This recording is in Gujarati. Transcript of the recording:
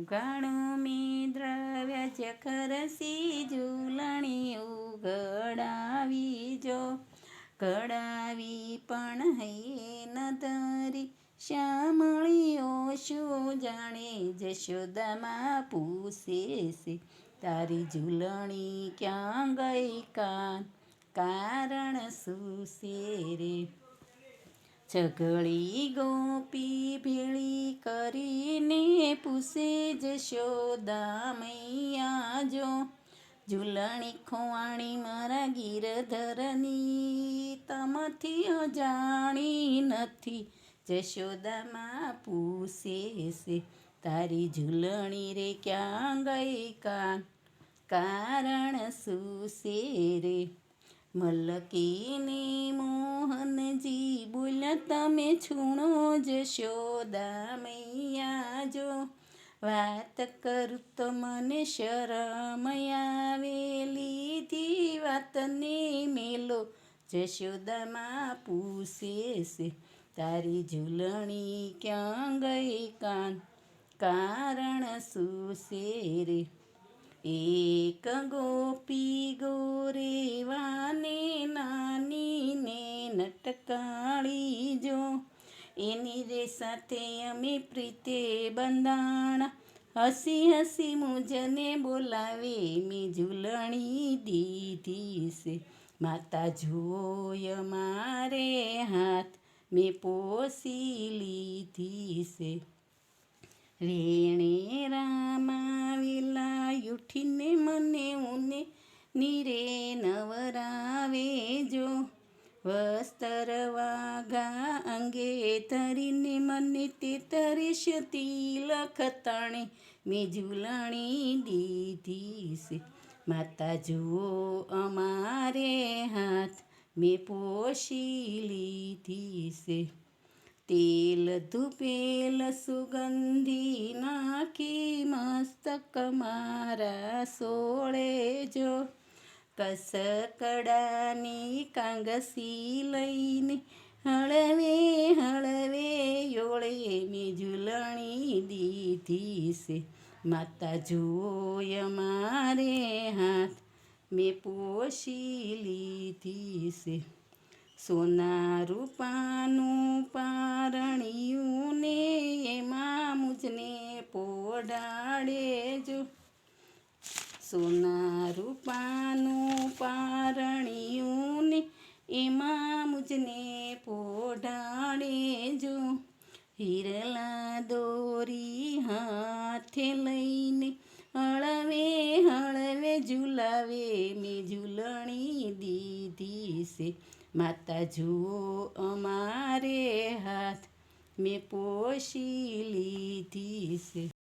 ઉગાણું મેં દ્રવ્ય ખરસી ઝૂલણી ઉઘડાવી જો ઘડાવી પણ હૈયે ન ધરી શ્યામળીઓ શું જાણે જશોદામાં પૂછે છે તારી ઝૂલણી ક્યાં ગઈ કારણ શું છે રે છગળી ગોપી ભેળી કરીને પૂછે જશોદા મૈયા જો ઝૂલણી ખોવાણી મારા ગિરધરની તમથી અજાણી નથી જશોદામાં પૂછે છે તારી ઝૂલણી રે ક્યાં ગઈ કારણ શું છે રે મલકીને મોહનજી બોલ્યા તમે છૂણો જશોદા મૈયા જો વાત કરું તો મને શરમ આવે લીધી વાતને મેલો જશોદામાં પૂછે છે તારી ઝૂલણી ક્યાં ગઈ કારણ શું છે રે એક ગોપી ગોરેવાને નાનીને નટકાળી જો એની રે સાથે અમે પ્રીતે બંધાણા હસી હસી મુજને બોલાવે મેં ઝૂલણી દીધી છે માતા જોય મારે હાથ મેં પોસી લીધી છે રેણે રામાવેલા ઉઠીને મને ઉને નીરે નવરાવે જો વસ્ત્ર વાઘા અંગે ધરીને મને તે તરીશ તિલક તાણે મેં ઝૂલણી દીધી છે માતા જુઓ અમારે હાથ મેં પોષી લીધી છે તેલ ધૂપેલ સુગંધી નાખી મસ્તક મારા સોળે જો કસકડાની કાંગસી લઈને હળવે હળવે યોળે મેં ઝૂલણી દીધી છે માતા જોય મારે હાથ મેં પોષી લીધી છે સોના રૂપાનું પારણિયું ને એમાં મુજને પોડાડે જો સોના રૂપાનું પારણિયું ને એમાં મુજને પોડાડે જો હિરલા દોરી હાથે લઈને હળવે હળવે ઝૂલાવે મેં ઝૂલણી દીધી છે માતા જુઓ અમારે હાથ મેં પોષી લીધી છે